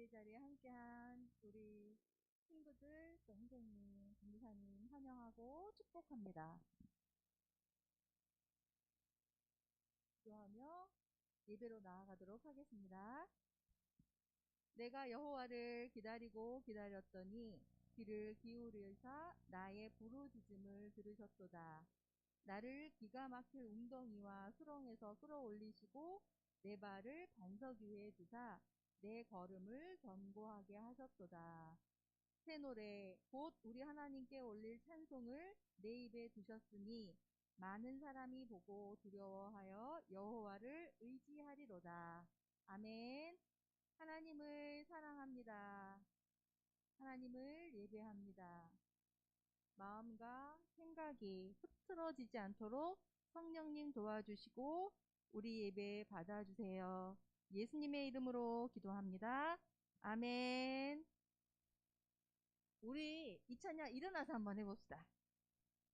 예배 자리에 함께한 우리 친구들, 또 선생님, 전도사님 환영하고 축복합니다. 기도하며 예배로 나아가도록 하겠습니다. 내가 여호와를 기다리고 기다렸더니 귀를 기울이사 나의 부르짖음을 들으셨도다. 나를 기가 막힐 웅덩이와 수렁에서 끌어올리시고 내 발을 반석 위에 두사 내 걸음을 견고하게 하셨도다. 새 노래 곧 우리 하나님께 올릴 찬송을 내 입에 두셨으니 많은 사람이 보고 두려워하여 여호와를 의지하리로다. 아멘. 하나님을 사랑합니다. 하나님을 예배합니다. 마음과 생각이 흐트러지지 않도록 성령님 도와주시고 우리 예배 받아주세요. 예수님의 이름으로 기도합니다. 아멘. 우리 이 찬양 일어나서 한번 해봅시다.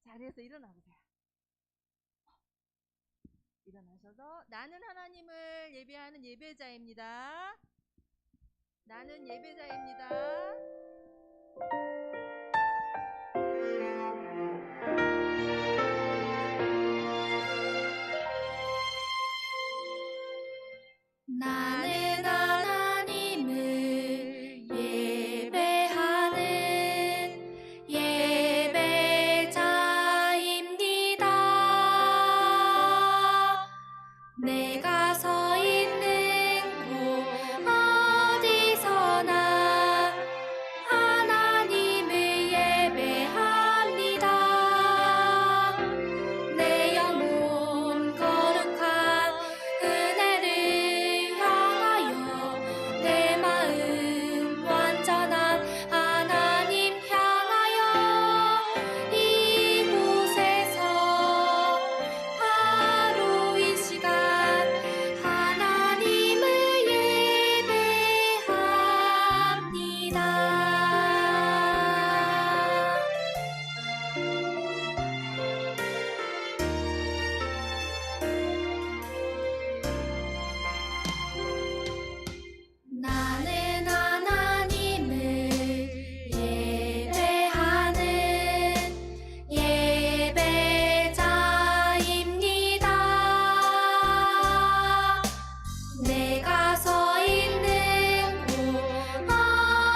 자리에서 일어나보세요. 일어나셔서 나는 하나님을 예배하는 예배자입니다. 나는 예배자입니다. 나는 하나님을 예배하는 예배자입니다. 내가 서 있는 곳 어디서나 하나님을 예배합니다. 내 영혼 거룩한 은혜를 향하여 내 마음 완전한 하나님 향하여 이곳에서 바로 이 시간 하나님을 예배합니다. 나는 하나님을 예배하는 예배자입니다. 내가 서 있는 곳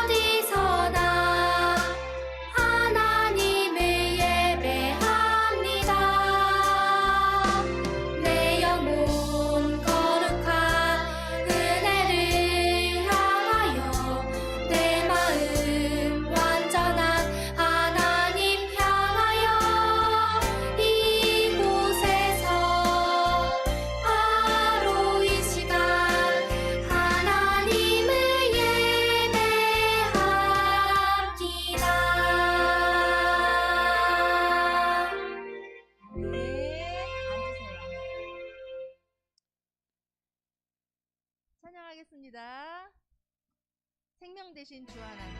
어디서나 하나님을 예배합니다. 내 영혼 거룩한 은혜를 향하여 내 마음 완전한 하나님 향하여 이곳에서 바로 이 시간 하나님을 예배합니다. 네, 앉으세요. 찬양하겠습니다. 생명 되신 주 하나님.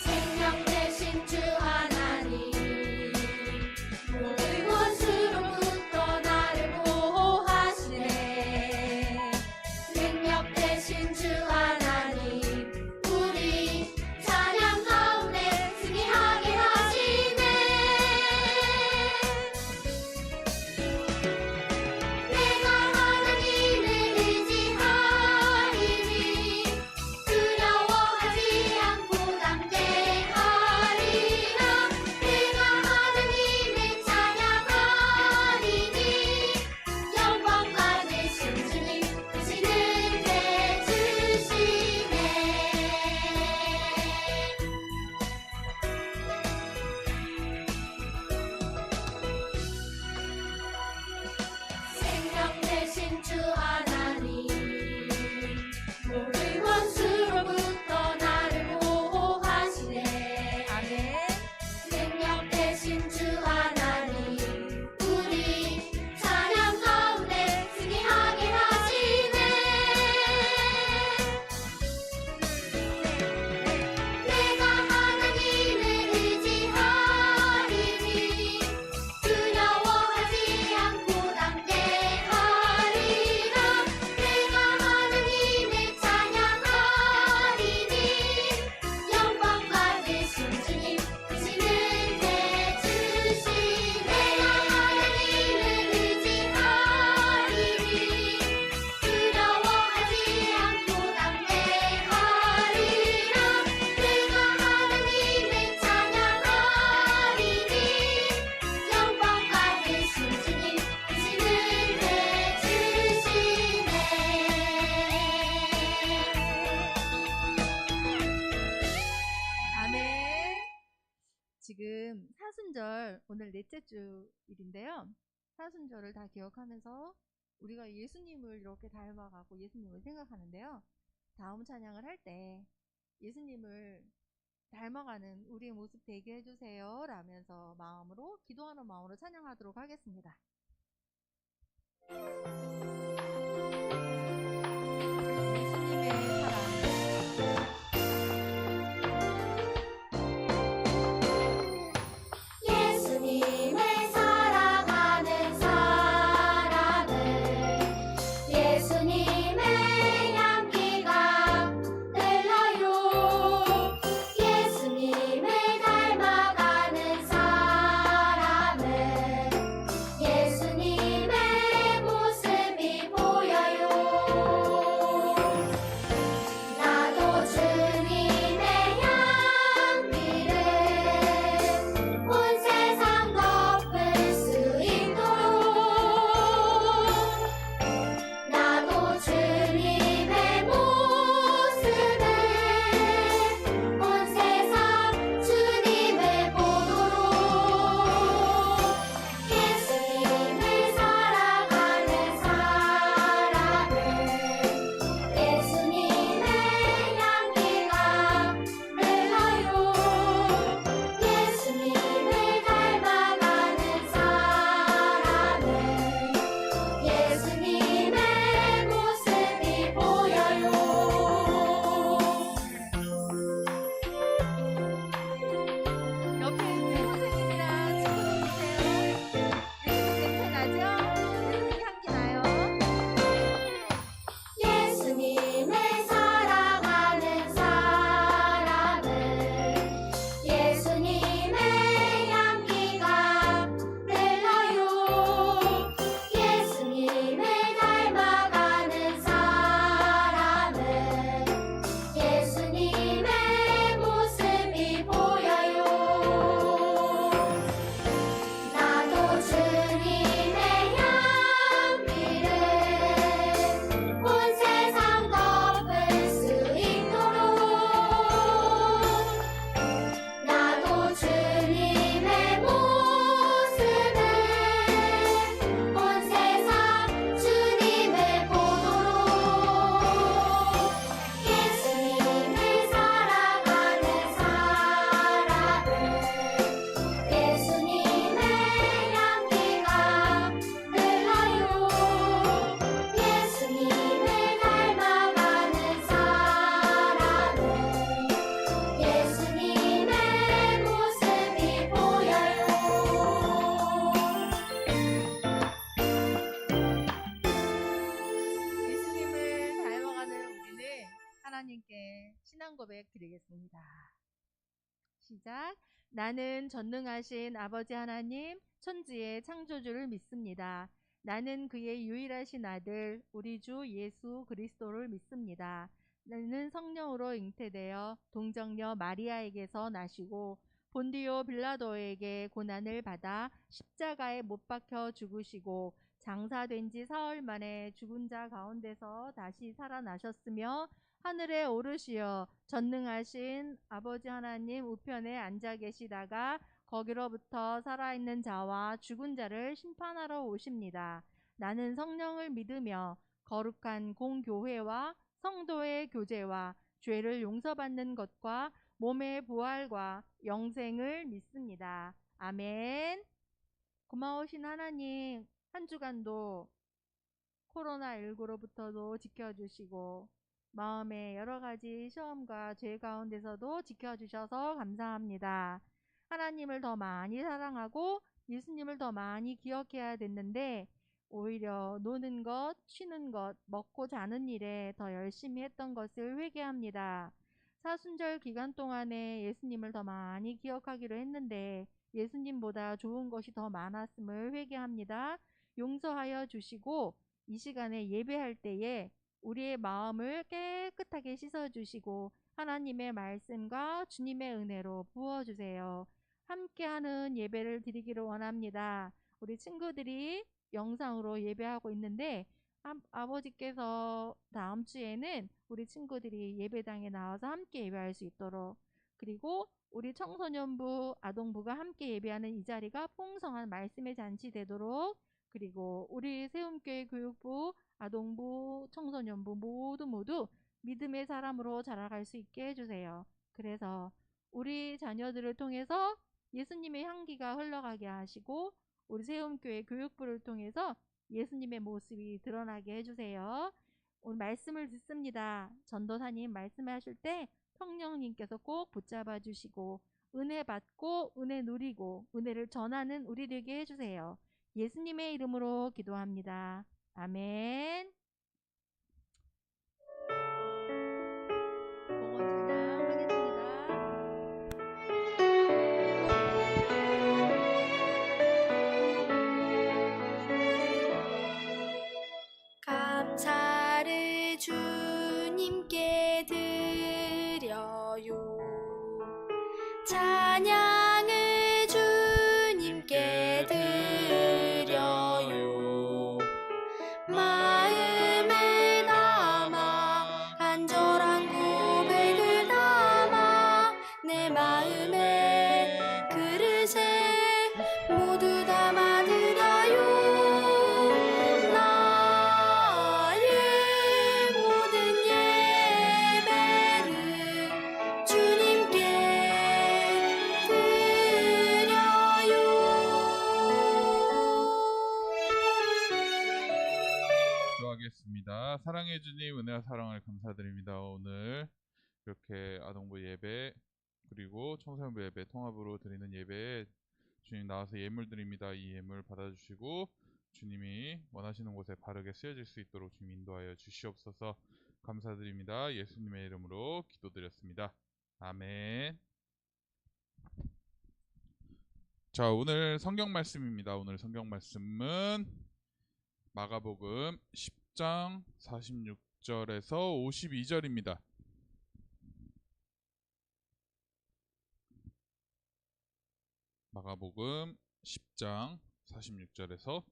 생명 되신 주 하나님, 모든 원수로부터 나를 보호하시네. 능력 되신 주 하나님, 우리 찬양 가운데 승리하게 하시네. 사순절 오늘 넷째 주일인데요. 사순절을 다 기억하면서 우리가 예수님을 이렇게 닮아가고 예수님을 생각하는데요. 다음 찬양을 할 때 예수님을 닮아가는 우리의 모습 되게 해주세요 라면서 마음으로 기도하는 마음으로 찬양하도록 하겠습니다. 예수님의 사랑. 예수님을 사랑하는 사람을 예수님의 향기가 흘러요. 예수님을 닮아가는 사람은 예수님의 모습이 보여요. 나도 주님의 향기를 온 세상 덮을 수 있도록 나도 주님의 모습을 온 세상 주님을 보도록 예수님을 사랑하는 사람은 예수님의 향기가 흘러요. 예수님을 닮아가는 사람은 예수님의 모습이 보여요. 옆에 있는 선생님이랑 친구들 보세요. 예수님 냄새 나죠? 예수님 향기 나요. 예수님을 사랑하는 사람은 예수님의 향기가 흘러요. 예수님을 닮아가는 사람은 예수님의 모습이 보여요. 나도 주님의 향기를 온 세상 덮을 수 있도록 나도 주님의 모습을 온 세상 주님을 보도록 예수님을 사랑하는 사람은 예수님의 향기가 흘러요. 예수님을 닮아가는 사람은 예수님의 모습이 보여요. 예수님을 닮아가는 우리는 하나님께 신앙 고백 드리겠습니다. 시작. 나는 전능하신 아버지 하나님, 천지의 창조주를 믿습니다. 나는 그의 유일하신 아들, 우리 주 예수 그리스도를 믿습니다. 나는 성령으로 잉태되어 동정녀 마리아에게서 나시고 본디오 빌라도에게 고난을 받아 십자가에 못 박혀 죽으시고 장사된 지 사흘 만에 죽은 자 가운데서 다시 살아나셨으며 하늘에 오르시어 전능하신 아버지 하나님 우편에 앉아 계시다가 거기로부터 살아있는 자와 죽은 자를 심판하러 오십니다. 나는 성령을 믿으며 거룩한 공교회와 성도의 교제와 죄를 용서받는 것과 몸의 부활과 영생을 믿습니다. 아멘. 고마우신 하나님, 한 주간도 코로나19로부터도 지켜주시고 마음의 여러 가지 시험과 죄 가운데서도 지켜주셔서 감사합니다. 하나님을 더 많이 사랑하고 예수님을 더 많이 기억해야 됐는데 오히려 노는 것, 쉬는 것, 먹고 자는 일에 더 열심히 했던 것을 회개합니다. 사순절 기간 동안에 예수님을 더 많이 기억하기로 했는데 예수님보다 좋은 것이 더 많았음을 회개합니다. 용서하여 주시고 이 시간에 예배할 때에 우리의 마음을 깨끗하게 씻어주시고 하나님의 말씀과 주님의 은혜로 부어주세요. 함께하는 예배를 드리기를 원합니다. 우리 친구들이 영상으로 예배하고 있는데 아버지께서 다음 주에는 우리 친구들이 예배당에 나와서 함께 예배할 수 있도록 그리고 우리 청소년부, 아동부가 함께 예배하는 이 자리가 풍성한 말씀의 잔치 되도록, 그리고 우리 세움교회 교육부, 아동부, 청소년부 모두 믿음의 사람으로 자라갈 수 있게 해주세요. 그래서 우리 자녀들을 통해서 예수님의 향기가 흘러가게 하시고, 우리 세움교회 교육부를 통해서 예수님의 모습이 드러나게 해주세요. 오늘 말씀을 듣습니다. 전도사님 말씀하실 때 성령님께서 꼭 붙잡아 주시고 은혜 받고 은혜 누리고 은혜를 전하는 우리 되게 해주세요. 예수님의 이름으로 기도합니다. 아멘. 봉헌 찬양하겠습니다. 감사를 주님께 드려요. 찬양을 주님께 드려요. 마음에 담아 간절한 고백을 담아 내 마음에 그릇에 모두 담아드려요. 나의 모든 예배를 주님께 드려요. 기도하겠습니다. 사랑해 주님, 은혜와 사랑을 감사드립니다. 오늘 이렇게 아동부 예배 그리고 청소년부 예배 통합으로 드리는 예배에 주님 나와서 예물 드립니다. 이 예물 받아주시고 주님이 원하시는 곳에 바르게 쓰여질 수 있도록 주님 인도하여 주시옵소서. 감사드립니다. 예수님의 이름으로 기도드렸습니다. 아멘. 자, 오늘 성경 말씀입니다. 오늘 성경 말씀은 마가복음 10장 46절에서 52절입니다. 마가복음 10장 46절에서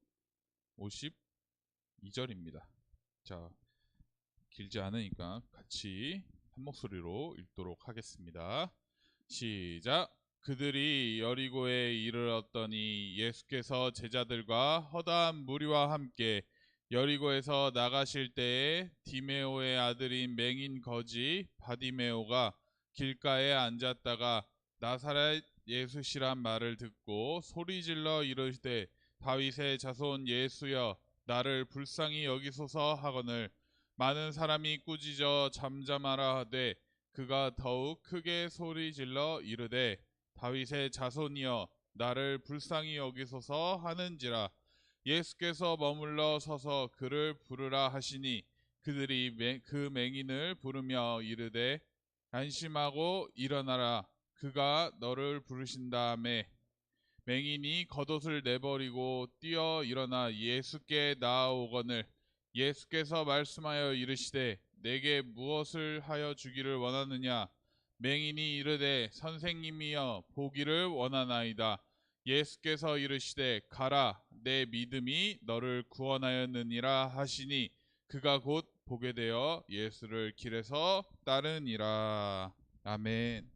52절입니다. 자, 길지 않으니까 같이 한 목소리로 읽도록 하겠습니다. 시작. 그들이 여리고에 이르렀더니 예수께서 제자들과 허다한 무리와 함께 여리고에서 나가실 때에 디메오의 아들인 맹인 거지 바디메오가 길가에 앉았다가 나사렛 예수시란 말을 듣고 소리질러 이르되 다윗의 자손 예수여 나를 불쌍히 여기소서 하거늘 많은 사람이 꾸짖어 잠잠하라 하되 그가 더욱 크게 소리질러 이르되 다윗의 자손이여 나를 불쌍히 여기소서 하는지라. 예수께서 머물러 서서 그를 부르라 하시니 그들이 그 맹인을 부르며 이르되 안심하고 일어나라 그가 너를 부르신다매 맹인이 겉옷을 내버리고 뛰어 일어나 예수께 나아오거늘 예수께서 말씀하여 이르시되 내게 무엇을 하여 주기를 원하느냐. 맹인이 이르되 선생님이여 보기를 원하나이다. 예수께서 이르시되 가라 내 믿음이 너를 구원하였느니라 하시니 그가 곧 보게 되어 예수를 길에서 따르니라. 아멘.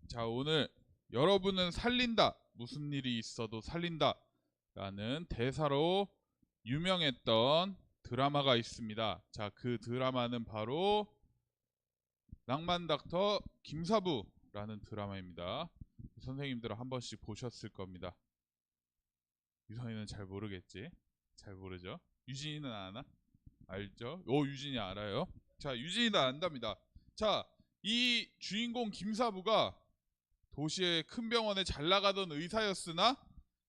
자, 오늘 여러분은 살린다. 무슨 일이 있어도 살린다. 라는 대사로 유명했던 드라마가 있습니다. 자, 그 드라마는 바로 낭만 닥터 김사부라는 드라마입니다. 선생님들은 한 번씩 보셨을 겁니다. 유선이는 잘 모르겠지? 잘 모르죠? 유진이는 아나? 알죠? 유진이 알아요? 자, 유진이는 안답니다. 자, 이 주인공 김사부가 도시의 큰 병원에 잘 나가던 의사였으나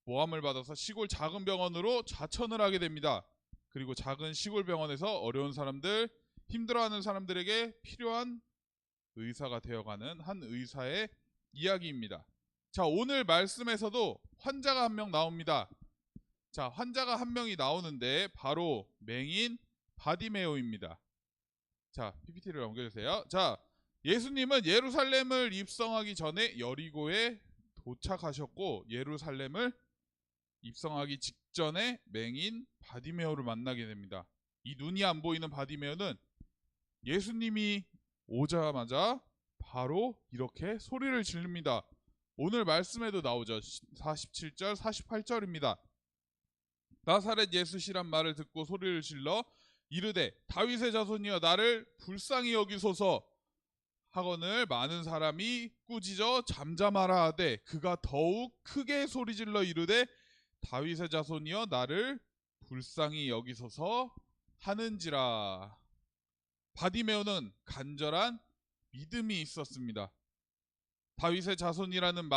모함을 받아서 시골 작은 병원으로 좌천을 하게 됩니다. 그리고 작은 시골 병원에서 어려운 사람들, 힘들어하는 사람들에게 필요한 의사가 되어가는 한 의사의 이야기입니다. 자, 오늘 말씀에서도 환자가 한 명 나옵니다. 자, 환자가 한 명이 나오는데 바로 맹인 바디메오입니다. 자, PPT를 넘겨주세요. 자, 예수님은 예루살렘을 입성하기 전에 여리고에 도착하셨고 예루살렘을 입성하기 직전에 맹인 바디메오를 만나게 됩니다. 이 눈이 안 보이는 바디메오는 예수님이 오자마자 바로 이렇게 소리를 지릅니다. 오늘 말씀에도 나오죠. 47절, 48절입니다. 나사렛 예수시란 말을 듣고 소리를 질러 이르되 다윗의 자손이여 나를 불쌍히 여기소서 하거늘 많은 사람이 꾸짖어 잠잠하라 하되 그가 더욱 크게 소리질러 이르되 다윗의 자손이여 나를 불쌍히 여기소서 하는지라. 바디메오는 간절한 믿음이 있었습니다. 다윗의 자손이라는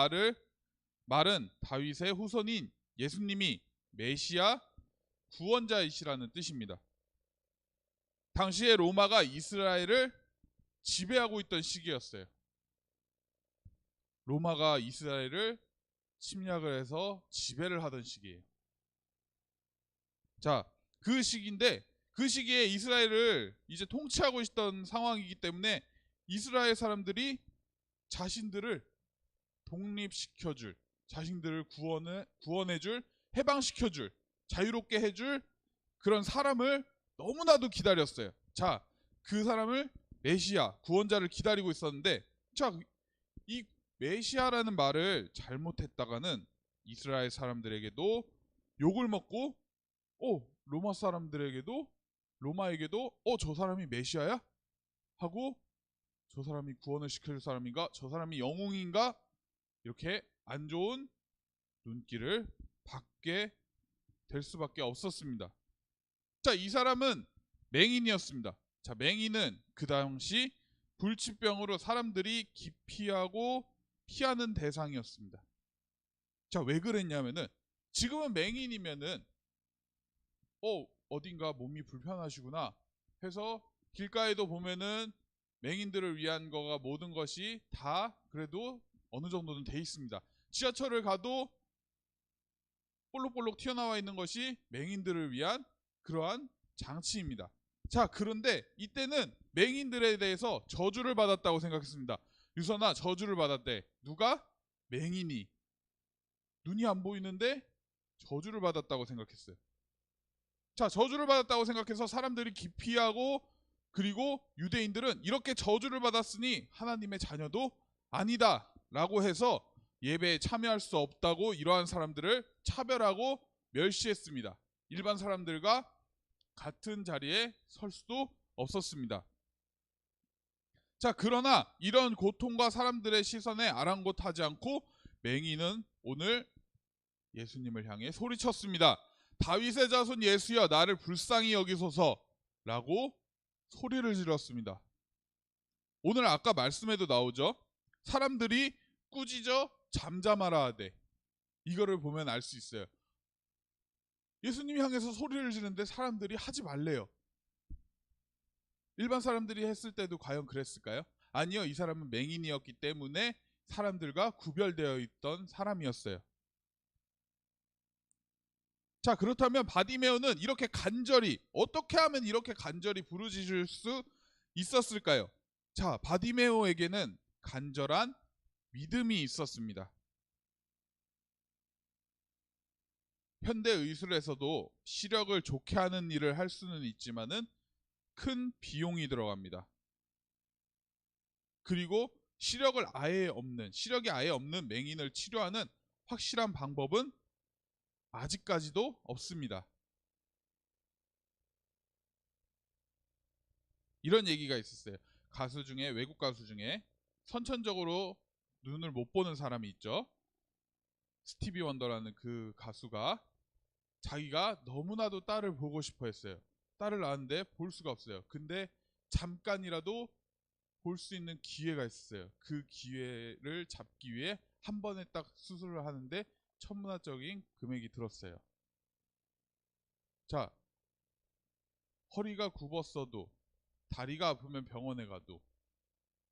말은 다윗의 후손인 예수님이 메시아 구원자이시라는 뜻입니다. 당시에 로마가 이스라엘을 지배하고 있던 시기였어요. 로마가 이스라엘을 침략을 해서 지배를 하던 시기예요. 자, 그 시기인데 그 시기에 이스라엘을 이제 통치하고 있던 상황이기 때문에 이스라엘 사람들이 자신들을 독립시켜줄, 자신들을 구원해줄, 해방시켜줄, 자유롭게 해줄 그런 사람을 너무나도 기다렸어요. 자, 그 사람을 메시아, 구원자를 기다리고 있었는데, 자, 이 메시아라는 말을 잘못했다가는 이스라엘 사람들에게도 욕을 먹고, 로마 사람들에게도, 로마에게도, 저 사람이 메시아야? 하고, 저 사람이 구원을 시켜줄 사람인가? 저 사람이 영웅인가? 이렇게 안 좋은 눈길을 받게 될 수밖에 없었습니다. 자, 이 사람은 맹인이었습니다. 자, 맹인은 그 당시 불치병으로 사람들이 기피하고 피하는 대상이었습니다. 자, 왜 그랬냐면은 지금은 맹인이면은 어딘가 몸이 불편하시구나 해서 길가에도 보면은 맹인들을 위한 거가 모든 것이 다 그래도 어느 정도는 돼 있습니다. 지하철을 가도 볼록볼록 튀어나와 있는 것이 맹인들을 위한 그러한 장치입니다. 자, 그런데 이때는 맹인들에 대해서 저주를 받았다고 생각했습니다. 유선아, 저주를 받았대. 누가? 맹인이. 눈이 안 보이는데 저주를 받았다고 생각했어요. 자, 저주를 받았다고 생각해서 사람들이 기피하고, 그리고 유대인들은 이렇게 저주를 받았으니 하나님의 자녀도 아니다 라고 해서 예배에 참여할 수 없다고 이러한 사람들을 차별하고 멸시했습니다. 일반 사람들과 같은 자리에 설 수도 없었습니다. 자, 그러나 이런 고통과 사람들의 시선에 아랑곳하지 않고 맹인은 오늘 예수님을 향해 소리쳤습니다. 다윗의 자손 예수여 나를 불쌍히 여기소서 라고 소리를 질렀습니다. 오늘 아까 말씀에도 나오죠. 사람들이 꾸짖어 잠잠하라 하되, 이거를 보면 알 수 있어요. 예수님 향해서 소리를 지르는데 사람들이 하지 말래요. 일반 사람들이 했을 때도 과연 그랬을까요? 아니요, 이 사람은 맹인이었기 때문에 사람들과 구별되어 있던 사람이었어요. 자, 그렇다면 바디메오는 이렇게 간절히, 어떻게 하면 이렇게 간절히 부르짖을 수 있었을까요? 자, 바디메오에게는 간절한 믿음이 있었습니다. 현대 의술에서도 시력을 좋게 하는 일을 할 수는 있지만은 큰 비용이 들어갑니다. 그리고 시력이 아예 없는 맹인을 치료하는 확실한 방법은 아직까지도 없습니다. 이런 얘기가 있었어요. 외국 가수 중에 선천적으로 눈을 못 보는 사람이 있죠. 스티비 원더라는 그 가수가 자기가 너무나도 딸을 보고 싶어 했어요. 딸을 낳았는데 볼 수가 없어요. 근데 잠깐이라도 볼 수 있는 기회가 있었어요. 그 기회를 잡기 위해 한 번에 딱 수술을 하는데 천문학적인 금액이 들었어요. 자, 허리가 굽었어도, 다리가 아프면 병원에 가도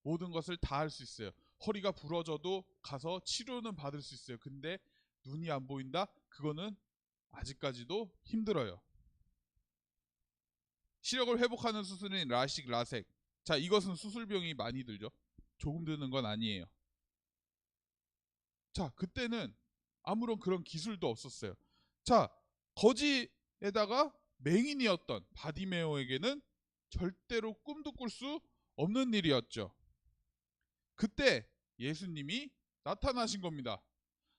모든 것을 다 할 수 있어요. 허리가 부러져도 가서 치료는 받을 수 있어요. 근데 눈이 안 보인다? 그거는 아직까지도 힘들어요. 시력을 회복하는 수술인 라식, 라섹. 자, 이것은 수술비용이 많이 들죠. 조금 드는 건 아니에요. 자, 그때는 아무런 그런 기술도 없었어요. 자, 거지에다가 맹인이었던 바디메오에게는 절대로 꿈도 꿀 수 없는 일이었죠. 그때 예수님이 나타나신 겁니다.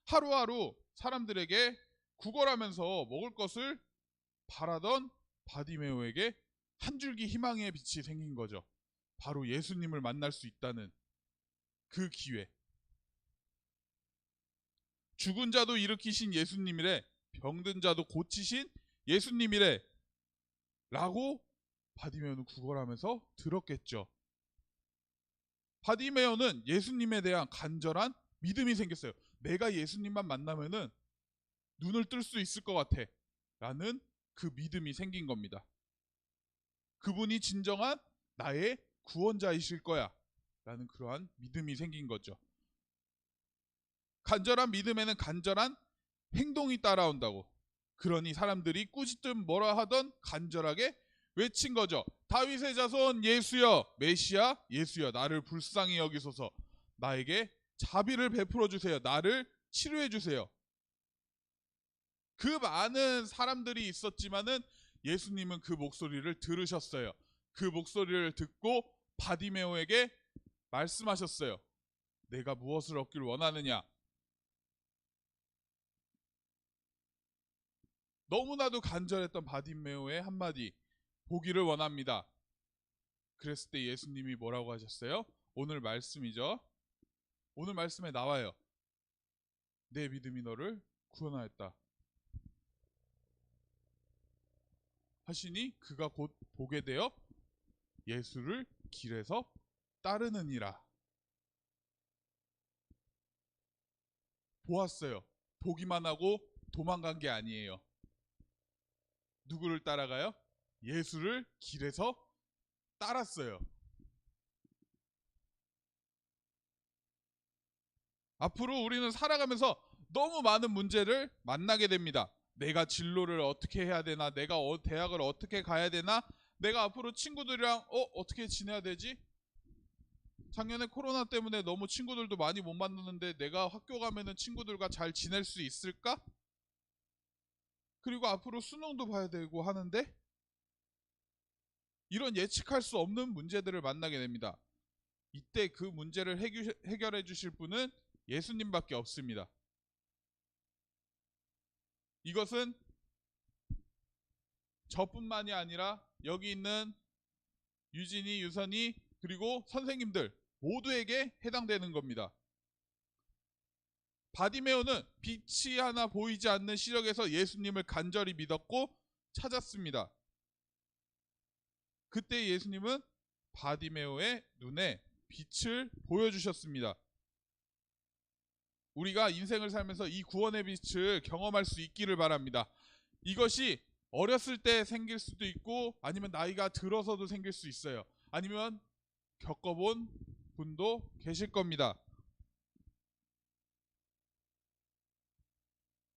하루하루 사람들에게 구걸하면서 먹을 것을 바라던 바디메오에게 한 줄기 희망의 빛이 생긴 거죠. 바로 예수님을 만날 수 있다는 그 기회. 죽은 자도 일으키신 예수님이래, 병든 자도 고치신 예수님이래 라고 바디메오는 구걸하면서 들었겠죠. 바디메오는 예수님에 대한 간절한 믿음이 생겼어요. 내가 예수님만 만나면은 눈을 뜰 수 있을 것 같아 라는 그 믿음이 생긴 겁니다. 그분이 진정한 나의 구원자이실 거야 라는 그러한 믿음이 생긴 거죠. 간절한 믿음에는 간절한 행동이 따라온다고. 그러니 사람들이 꾸짖든 뭐라 하던 간절하게 외친 거죠. 다윗의 자손 예수여, 메시아 예수여, 나를 불쌍히 여기소서. 나에게 자비를 베풀어 주세요. 나를 치료해 주세요. 그 많은 사람들이 있었지만은 예수님은 그 목소리를 들으셨어요. 그 목소리를 듣고 바디메오에게 말씀하셨어요. 내가 무엇을 얻길 원하느냐? 너무나도 간절했던 바디메오의 한마디, 보기를 원합니다. 그랬을 때 예수님이 뭐라고 하셨어요? 오늘 말씀이죠. 오늘 말씀에 나와요. 내 믿음이 너를 구원하였다 하시니 그가 곧 보게 되어 예수를 길에서 따르느니라. 보았어요. 보기만 하고 도망간 게 아니에요. 누구를 따라가요? 예수를 길에서 따랐어요. 앞으로 우리는 살아가면서 너무 많은 문제를 만나게 됩니다. 내가 진로를 어떻게 해야 되나? 내가 대학을 어떻게 가야 되나? 내가 앞으로 친구들이랑 어떻게 지내야 되지? 작년에 코로나 때문에 너무 친구들도 많이 못 만났는데 내가 학교 가면은 친구들과 잘 지낼 수 있을까? 그리고 앞으로 수능도 봐야 되고 하는데 이런 예측할 수 없는 문제들을 만나게 됩니다. 이때 그 문제를 해결해 주실 분은 예수님밖에 없습니다. 이것은 저뿐만이 아니라 여기 있는 유진이, 유선이, 그리고 선생님들 모두에게 해당되는 겁니다. 바디메오는 빛이 하나 보이지 않는 시력에서 예수님을 간절히 믿었고 찾았습니다. 그때 예수님은 바디메오의 눈에 빛을 보여주셨습니다. 우리가 인생을 살면서 이 구원의 빛을 경험할 수 있기를 바랍니다. 이것이 어렸을 때 생길 수도 있고 아니면 나이가 들어서도 생길 수 있어요. 아니면 겪어본 분도 계실 겁니다.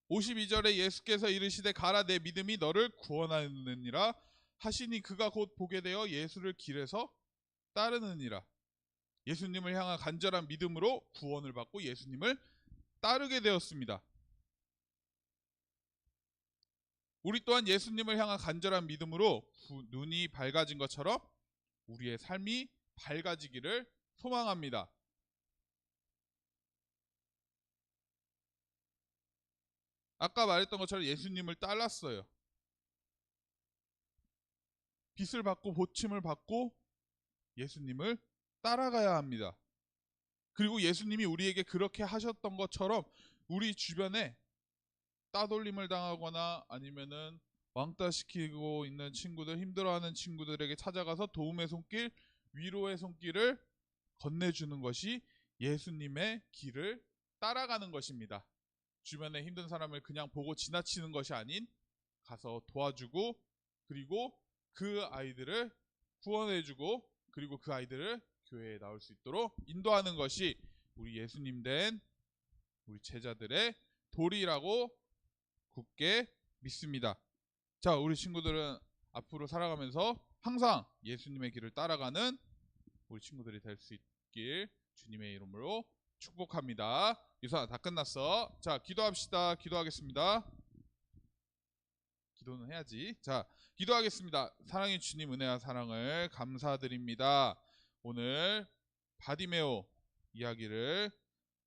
52절에 예수께서 이르시되 가라, 내 믿음이 너를 구원하느니라 하시니 그가 곧 보게 되어 예수를 길에서 따르느니라. 예수님을 향한 간절한 믿음으로 구원을 받고 예수님을 따르게 되었습니다. 우리 또한 예수님을 향한 간절한 믿음으로 눈이 밝아진 것처럼 우리의 삶이 밝아지기를 소망합니다. 아까 말했던 것처럼 예수님을 따랐어요. 빛을 받고 보침을 받고 예수님을 따라가야 합니다. 그리고 예수님이 우리에게 그렇게 하셨던 것처럼 우리 주변에 따돌림을 당하거나 아니면은 왕따 시키고 있는 친구들, 힘들어하는 친구들에게 찾아가서 도움의 손길, 위로의 손길을 건네주는 것이 예수님의 길을 따라가는 것입니다. 주변에 힘든 사람을 그냥 보고 지나치는 것이 아닌 가서 도와주고 그리고 그 아이들을 구원해주고 그리고 그 아이들을 교회에 나올 수 있도록 인도하는 것이 우리 예수님 된 우리 제자들의 도리라고 굳게 믿습니다. 자, 우리 친구들은 앞으로 살아가면서 항상 예수님의 길을 따라가는 우리 친구들이 될 수 있길 주님의 이름으로 축복합니다. 유선아, 다 끝났어. 자, 기도합시다. 기도하겠습니다. 기도는 해야지. 자, 기도하겠습니다. 사랑의 주님, 은혜와 사랑을 감사드립니다. 오늘 바디메오 이야기를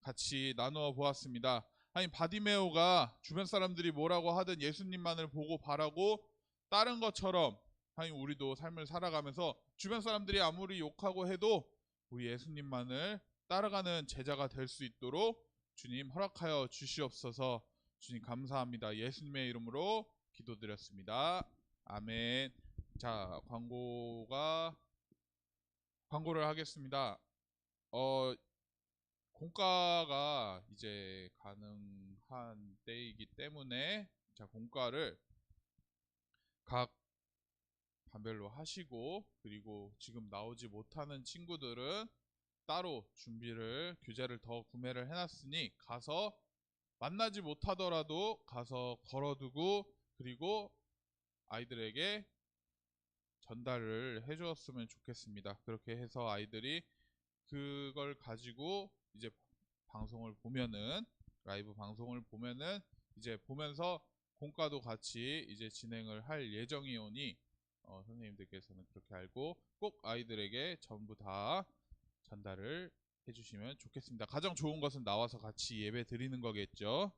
같이 나누어 보았습니다. 아니, 바디메오가 주변 사람들이 뭐라고 하든 예수님만을 보고 바라고 따른 것처럼, 아니, 우리도 삶을 살아가면서 주변 사람들이 아무리 욕하고 해도 우리 예수님만을 따라가는 제자가 될 수 있도록 주님 허락하여 주시옵소서. 주님 감사합니다. 예수님의 이름으로 기도드렸습니다. 아멘. 자, 광고를 하겠습니다. 공가가 이제 가능한 때이기 때문에, 자, 공가를 각 반별로 하시고, 그리고 지금 나오지 못하는 친구들은 따로 교재를 더 구매를 해놨으니 가서 만나지 못하더라도 가서 걸어두고, 그리고 아이들에게 전달을 해주었으면 좋겠습니다. 그렇게 해서 아이들이 그걸 가지고 이제 라이브 방송을 보면은 이제 보면서 공과도 같이 이제 진행을 할 예정이오니 선생님들께서는 그렇게 알고 꼭 아이들에게 전부 다 전달을 해주시면 좋겠습니다. 가장 좋은 것은 나와서 같이 예배 드리는 거겠죠.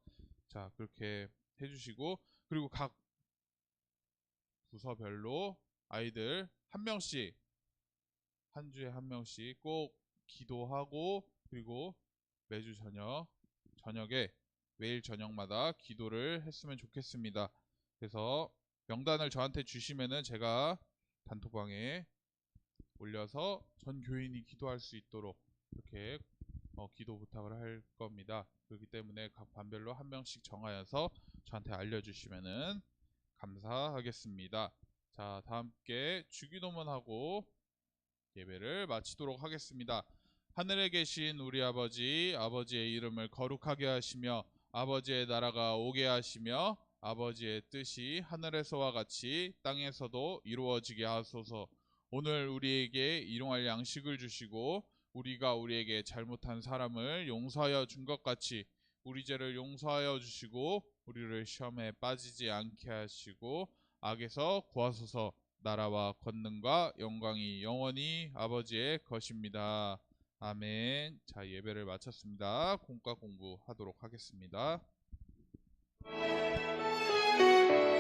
자, 그렇게 해주시고, 그리고 각 부서별로 아이들 한 명씩, 한 주에 한 명씩 꼭 기도하고, 그리고 매주 저녁에 매일 저녁마다 기도를 했으면 좋겠습니다. 그래서 명단을 저한테 주시면은 제가 단톡방에 올려서 전 교인이 기도할 수 있도록 그렇게 기도 부탁을 할 겁니다. 그렇기 때문에 각 반별로 한 명씩 정하여서 저한테 알려주시면은 감사하겠습니다. 자, 다 함께 주기도문하고 예배를 마치도록 하겠습니다. 하늘에 계신 우리 아버지, 아버지의 이름을 거룩하게 하시며 아버지의 나라가 오게 하시며 아버지의 뜻이 하늘에서와 같이 땅에서도 이루어지게 하소서. 오늘 우리에게 일용할 양식을 주시고 우리가 우리에게 잘못한 사람을 용서하여 준 것 같이 우리 죄를 용서하여 주시고 우리를 시험에 빠지지 않게 하시고 악에서 구하소서. 나라와 권능과 영광이 영원히 아버지의 것입니다. 아멘. 자, 예배를 마쳤습니다. 공과 공부하도록 하겠습니다.